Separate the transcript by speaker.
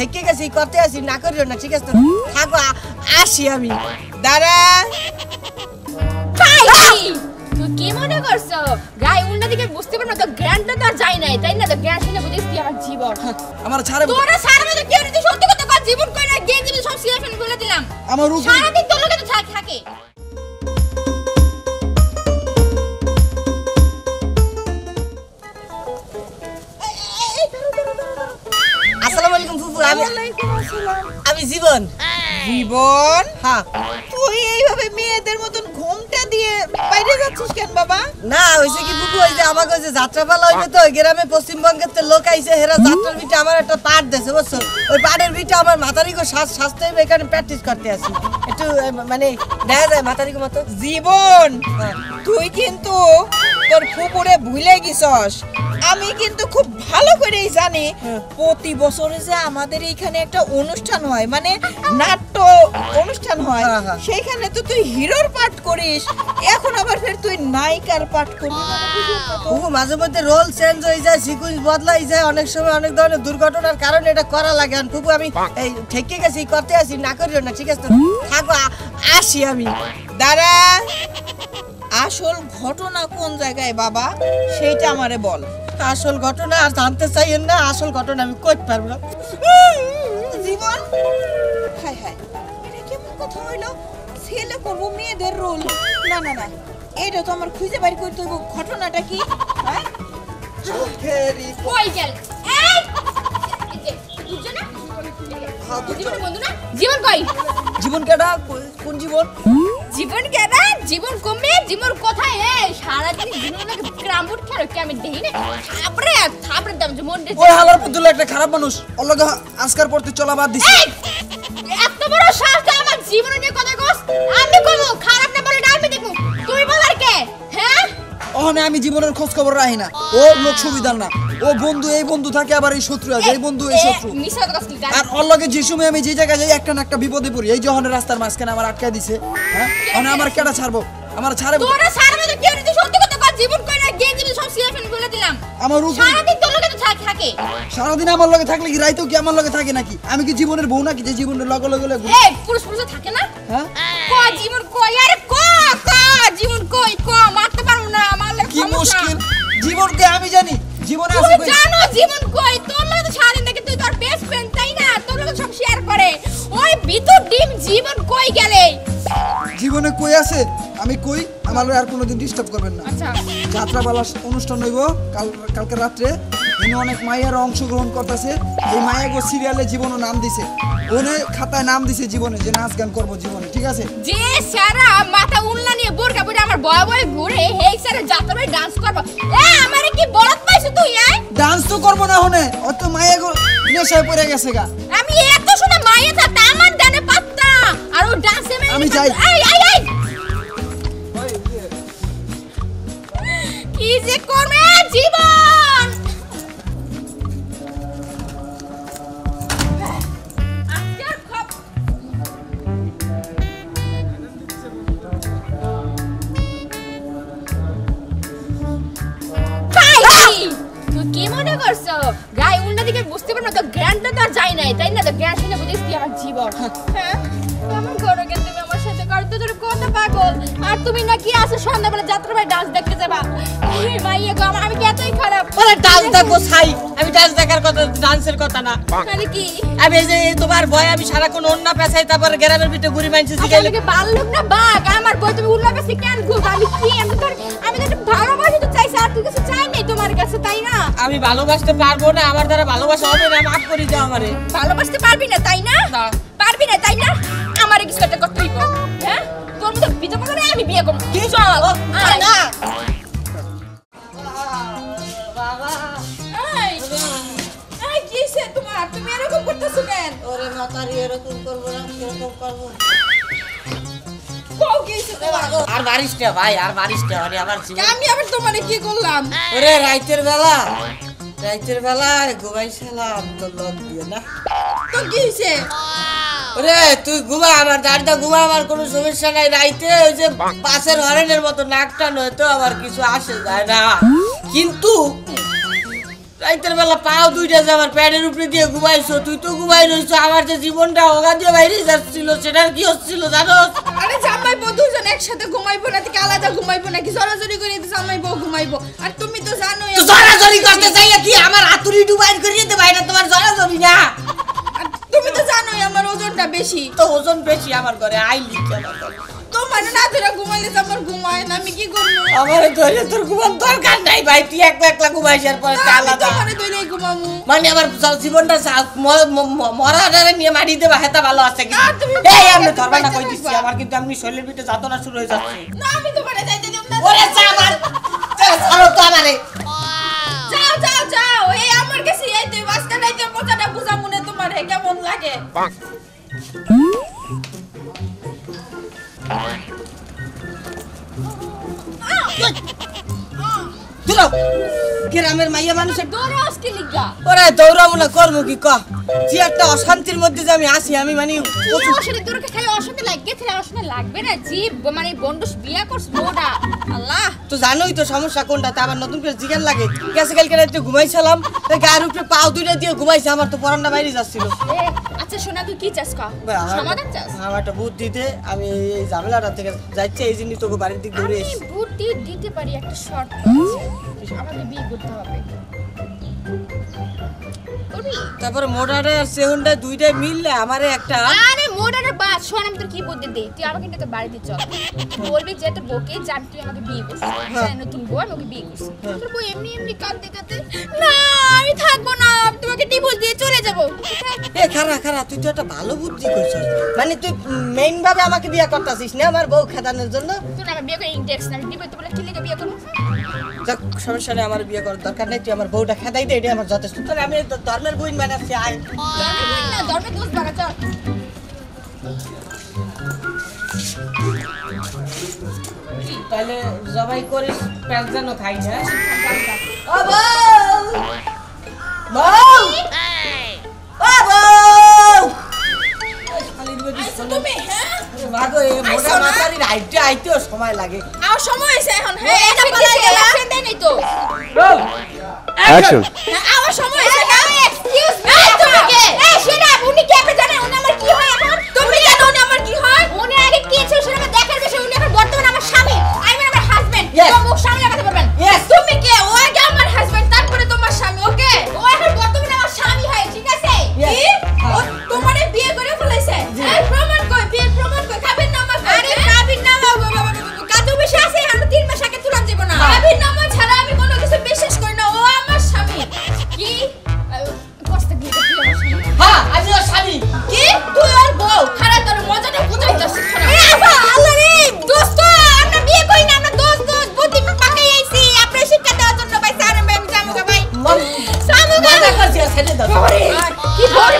Speaker 1: ঠেকে গেছি করতে আসি না করিও না ঠিক আছে থাকো আসি আমি
Speaker 2: দাঁড়া
Speaker 3: তুই কি মনে করছো গায়ে উল্টা দিকে বুঝতে পারো না তো জ্ঞানটা তো আর যায় নাই তাই না তো জ্ঞান শুনে বুঝিস কি আমার জীবন
Speaker 4: আমার ছাড়ে
Speaker 3: তোরা সারা মধ্যে কেউ যদি সত্যি কথা কর জীবন কই না জ্ঞান জীবন সব সিলেকশন বলে দিলাম
Speaker 4: আমার
Speaker 3: সারাদিন তোর লোকে তো থাকে
Speaker 1: আসসালামু আলাইকুম ফুফু আমি জীবন
Speaker 2: জীবন
Speaker 1: হ্যাঁ
Speaker 2: তুই এইভাবে মেয়েদের মতন ঘুমটা দিয়ে বাইরে যাচ্ছিস কেন বাবা
Speaker 1: না হইছে কি ফুফু ওই যে আমাকে ওই যে যাত্রাপালা হইবে তো ওই গ্রামে পশ্চিমবঙ্গের তো লোক আইছে হেরা যাত্রার বিটা আমার একটা পাট দেছে বুঝছো ওই পাটের বিটা আমার মাথারিকো স্বাস্থ্য এখানে প্র্যাকটিস করতে আসি একটু মানে দেখা যায় মাথারিকো মতো
Speaker 2: জীবন তুই কিন্তু তোর ফুপুরে ভুলে গেছস আমি কিন্তু খুব ভালো করেই জানি প্রতি বছরে যে আমাদের এখানে একটা অনুষ্ঠান হয় মানে নাট্য অনুষ্ঠান হয় সেইখানে তো তুই হিরোর পাঠ করিস এখন আবার ফের তুই নায়িকার পাঠ করবি
Speaker 1: ফুফু মাঝে মধ্যে রোল চেঞ্জ হয়ে যায় সিকুয়েন্স বদলাই যায় অনেক সময় অনেক ধরনের দুর্ঘটনার কারণে এটা করা লাগে আর ফুফু আমি এই ঠেকে গেছি করতে আসি না করিও না ঠিক আছে থাকো আসি আমি
Speaker 2: দাঁড়া আসল ঘটনা কোন জায়গায় বাবা সেইটা আমারে বল
Speaker 1: আসল ঘটনা আর জানতে চাইেন না আসল ঘটনা আমি কইতে পারবো না
Speaker 2: জীবন হাই হাই এটা কেমন কথা হইলো ছেলে করবো মেয়েদের রোল না না না এটা তো আমার খুঁজে বাইর করতে হইব ঘটনাটা কি হ্যাঁ
Speaker 3: কই গেল এই বুঝছ না জীবন বন্ধু না জীবন কই
Speaker 4: জীবন কেডা কোন জীবন
Speaker 3: জীবন কেডা জীবন কমে জীবন কোথায় সারা দিন জীবনকে ক্রামবুট খেলো কি আমি দেই না থাপড়ে দাম যে মন
Speaker 4: ওই হালার পুতুল একটা খারাপ মানুষ অলগা আজকার পড়তে চলা বাদ দিছে
Speaker 3: এত বড় সাহস আমার জীবন নিয়ে কথা কস আমি কমু খারাপ না বলে আমি দেখু তুই বলার কে হ্যাঁ
Speaker 4: ওখানে আমি জীবনের খোঁজ খবর রাখি না ও লোক সুবিধার না ও বন্ধু এই বন্ধু থাকে আবার এই শত্রু আছে এই বন্ধু এই শত্রু
Speaker 3: মিছা কথা কস
Speaker 4: আর ওর লগে যে সময় আমি যে জায়গায় যাই একটা না একটা বিপদে পড়ি এই যখন রাস্তার মাঝখানে আমার আটকায় দিছে হ্যাঁ মানে আমার কেডা ছাড়বো আমার ছাড়ে
Speaker 3: তোরা সারা মধ্যে কেউ যদি সত্যি কথা কর জীবন কই না জ্ঞান জীবন সব সিলেকশন বলে দিলাম
Speaker 4: আমার
Speaker 3: সারা দিন তোর লোকে তো থাকে
Speaker 4: সারাদিন আমার লগে থাকলে কি রাইতেও কি আমার লগে থাকে নাকি আমি কি জীবনের বউ নাকি যে জীবনের লগে লগে লগে
Speaker 3: এই পুরুষ থাকে না
Speaker 4: হ্যাঁ
Speaker 3: ক জীবন কই আরে ক জীবন কই ক মারতে পারো না আমার লাগে
Speaker 4: কি মুশকিল জীবনকে আমি জানি জীবনে আছে
Speaker 3: তুই জানো জীবন কই তোর লাগে তো সারাদিন দেখে তুই তোর বেস্ট ফ্রেন্ড তাই না তোর লাগে সব শেয়ার করে ওই ভিতর ডিম জীবন কই গেলে
Speaker 4: জীবনে কই আছে আমি কই আমার আর কোনোদিন ডিস্টার্ব করবেন না
Speaker 3: আচ্ছা
Speaker 4: যাত্রাপালা অনুষ্ঠান হইব কালকে রাত্রে উনি অনেক মায়ের অংশগ্রহণ করতেছে এই মায়াগো সিরিয়ালে জীবনও নাম দিছে ওনে খাতায় নাম দিছে জীবনে যে নাচ গান করবো জীবনে ঠিক আছে
Speaker 3: যে সারা মাথা উল্লা নিয়ে বোরকা পরে আমার বয় বয় ঘুরে হেই সারা যাত্রায় ডান্স করব আমারে কি বলত পাইছ তুই
Speaker 4: ডান্স তো করবো না হনে অত মায়াগো নেশায় পড়ে গেছে গা
Speaker 3: আমি এত শোনা মাইয়া থাকতে আমার ডানে পাত্তা আর ও ডান্সে
Speaker 4: আমি যাই
Speaker 3: এই কি যে করবে জীবন আজকের তুই কি মনে করছো গায়ে উল্টা দিকে বুঝতে পারো না তো জ্ঞানটা তো আর যায় নাই তাই না তো জ্ঞান শুনে বুঝিস কি আমার জীবন হ্যাঁ কেমন করো কেন তুমি আমার সাথে কর তো তোর কত পাগল আর তুমি না কি আছে সন্ধ্যাবেলা যাত্রাবাড়ি ডান্স দেখতে যাবা এই মাইয়া গো আমি কি এতই খারাপ
Speaker 1: আরে ডান্স দেখো ছাই আমি ডান্স দেখার কথা ডান্সের কথা না
Speaker 3: তাহলে কি
Speaker 1: আমি এই যে তোমার ভয় আমি সারাক্ষণ অন্যা পেছাই তারপর গ্রামের ভিতরে ঘুরি মাইনছি
Speaker 3: শিখাইলে কি বাল্লুক না বাঘ আমার বই তুমি উল্লা কাছে কেন ঘুর আমি কি আমি তো ভালোবাসি তো চাইছি আর তুই কিছু চাই নাই তোমার কাছে তাই না
Speaker 1: আমি ভালোবাসতে পারবো না আমার দ্বারা ভালোবাসা হবে না মাফ করে দাও আমারে
Speaker 3: ভালোবাসতে পারবি না তাই না পারবি না তাই না আমারে কিছু একটা করতে হইব হ্যাঁ তোর মতো বিয়ে করে আমি বিয়ে করব কি চল না
Speaker 1: বাবা
Speaker 3: এই কিসে তোমার তুমি এরকম করতেছো কেন
Speaker 1: ওরে মাতারি এরকম করব না এরকম করব
Speaker 3: কও কিসে তোমার
Speaker 1: আর বারিশটা ভাই আর বারিশটা আরে আবার
Speaker 3: আমি আবার তোমারে কি করলাম
Speaker 1: ওরে রাতের বেলা ঘুমাইছিলাম তো লোক দিয়ে না
Speaker 3: তো কি হইছে
Speaker 1: ওরে তুই ঘুমা আমার দাঁড়টা ঘুমা আমার কোনো সমস্যা নাই রাইতে ওই যে বাসের হরেনের মতো নাকটা নয় তো আমার কিছু আসে যায় না কিন্তু রাইতের বেলা পাও দুইটা যে আমার প্যাডের উপরে দিয়ে ঘুমাইছো, তুই তো ঘুমাই রইছো, আমার যে জীবনটা অগা দিয়ে বাইরে যাচ্ছিল সেটার কি হচ্ছিল জানো?
Speaker 3: আরে জামাই বউ দুজন একসাথে ঘুমাইবো না, থেকে আলাদা ঘুমাইবো নাকি? জড়াজড়ি করে তো জামাই বউ ঘুমাইবো। আর তুমি তো জানোই
Speaker 1: তো জড়াজড়ি করতে চাইয়া কি আমার হাতুড়ি ডুবাই করিয়ে দে বাইরে, তোমার জড়াজড়ি না।
Speaker 3: আর তুমি তো জানোই আমার ওজনটা বেশি।
Speaker 1: তো ওজন বেশি আমার ঘরে আইলি কেন?
Speaker 3: তোমার না ধরে ঘুমাইলে তো আমার ঘুমায় না, আমি কি করবো?
Speaker 1: আমার ধরে তোর ঘুমান দরকার নাই ভাই, তুই একলা একলা ঘুমাইস আর পরে আলাদা।
Speaker 3: তোমারে ধরে ঘুমামু
Speaker 1: মানে আমার জীবনটা মরাটারে নিয়ে মারি দেবা হেতা ভালো আছে কি?
Speaker 3: না, তুমি
Speaker 1: এই আমি ধরবা না কই দিচ্ছি, আমার কিন্তু এমনি শরীরের ভিতরে যাতনা শুরু হয়ে যাচ্ছে।
Speaker 3: না, আমি তোমারে যাইতে দেব না।
Speaker 1: ওরে যা আমার ছাড়ো তো আমারে।
Speaker 3: যাও যাও যাও, এই আমার কাছে এই তুই বাসকা নাইতে মজাটা বুঝা মনে তোমার কেমন লাগে।
Speaker 1: দূরও গ্রামের মাইয়া মানুষের
Speaker 3: দৌড়ে আসকে লিগা
Speaker 1: ওরে দৌড়াবো না করবো কি কহ? যে একটা অশান্তির মধ্যে যে আমি আসি, আমি মানে প্রচুর
Speaker 3: অশান্তি দূরকে খালি অশান্তি লাগেছে, অশান্তি লাগবে না জীব মানে বন্ডস বিয়া করছ মোটা আল্লাহ।
Speaker 1: তো জানোই তো সমস্যা কোনটা, তা আবার নতুন করে জিজ্ঞাসা লাগে। গেছে কালকে রাতে ঘুমাইছিলাম, তাই গায়ের উপরে পাও দুইটা দিয়ে ঘুমাইছে, আমার তো পরানটা বাইরে যাচ্ছিল।
Speaker 3: আচ্ছা শোনা, তুই কি চাস কা সমাধান চাস?
Speaker 1: আমার একটা বুদ্ধি দিতে, আমি এই ঝামেলাটা থেকে যাচ্ছি, এই জন্য তোকে বাড়ির দিক দৌড়ে
Speaker 3: আমি
Speaker 1: এসেছি।
Speaker 3: বুদ্ধি দিতে পারি, একটা শর্ত আছে, আমাদের বিয়ে করতে হবে। করবি?
Speaker 1: তারপরে মোটাটা আর সেহুনটা দুইটাই মিললে আমারে একটা
Speaker 3: আরে মোটাটা বাদ, শোন আমি তোর কি বুদ্ধি দেই। তুই আমাকে নিয়ে তোর বাড়িতে চল, বলবি যে তোর বউকে জান তুই আমাকে বিয়ে করছিস, হ্যাঁ নতুন বউ আমি ওকে বিয়ে করছি। তোর বউ এমনি এমনি কাঁদতে কাঁদতে না আমি থাকবো না, আমি তোমাকে ডিভোর্স দিয়ে চলে যাবো।
Speaker 1: এ খারা খারা, তুই তো একটা ভালো বুদ্ধি করছিস, মানে তুই মেইন ভাবে আমাকে বিয়ে করতেছিস না আমার বউ খেদানোর জন্য।
Speaker 3: তুই আমার বিয়ে করে ইন্টেক্স না ডিভোর্স তো বলে কি লিখে বিয়ে করবো?
Speaker 1: যাক সমস্যা নেই, আমার বিয়ে করার দরকার নেই, তুই আমার বউটা খেদাই দে, এটা আমার যথেষ্ট। তাহলে আমি তো ধর্মের বই বানাচ্ছি আয়।
Speaker 3: ধর্মের বই না, ধর্মের দোষ বাড়া চল।
Speaker 1: তাহলে জবাই করিস প্যাঁচ যেন খাই না। ও বউ! বউ! ও বউ! এই শালির বেটি শোনো।
Speaker 3: তুমি হ্যাঁ
Speaker 1: আরে মাগো, এ মোটা মাতারির হাইটে আইতেও সময় লাগে।
Speaker 3: আর সময় হয়েছে এখন, হ্যাঁ এটা পালাই গেলা দেয় নাই তো।
Speaker 5: Action.
Speaker 3: হ্যাঁ আমার সময় হয়েছে না। এক্সকিউজ মি, তুমি কে? এই সেটা উনি কে আপনি জানেন উনি আমার কি হয় এখন? তুমি জানো উনি আমার কি হয়? উনি আগে কি ছিল সেটা আমার দেখার বিষয়, উনি এখন বর্তমানে আমার স্বামী, আই মিন আমার হাজবেন্ড।
Speaker 1: Yes.
Speaker 3: তো মুখ সামনে লাগাতে পারবেন।
Speaker 1: Yes.
Speaker 3: তুমি কে? ও আগে আমার হাজবেন্ড, তারপরে তোমার স্বামী, ওকে? ও এখন বর্তমানে আমার স্বামী হয়, ঠিক আছে?
Speaker 1: Yes.
Speaker 3: কি? ও তোমারে বিয়ে করে ফেলেছে? এই প্রমাণ কই? বিয়ের প্রমাণ কই? কাবির নামা কই? আরে কাবির নামা কাজু বেশি আছে, আমরা 3 মাস আগে তুলান যাব না। কাবির নামা ছাড়া আমি কোনো কিছু বিশ্বাস করি না, ও আমার স্বামী। কি? কষ্ট দিয়ে তুই আমার স্বামী?
Speaker 1: হ্যাঁ, আমি ওর স্বামী।
Speaker 3: কি? তুই আর বউ? খারাপ তোর মজাটা বুঝাইতাছিস না। এ আবা আল্লাহ রে, দোস্ত আমরা বিয়ে করি না, আমরা দোস্ত বুদ্ধি পাকাই আইছি, আপনি শিক্ষা দেওয়ার জন্য ভাই। সারে ভাই আমি যাবো ভাই। সামুগা
Speaker 1: মজা করছি, ছেড়ে দাও।
Speaker 3: কি বড়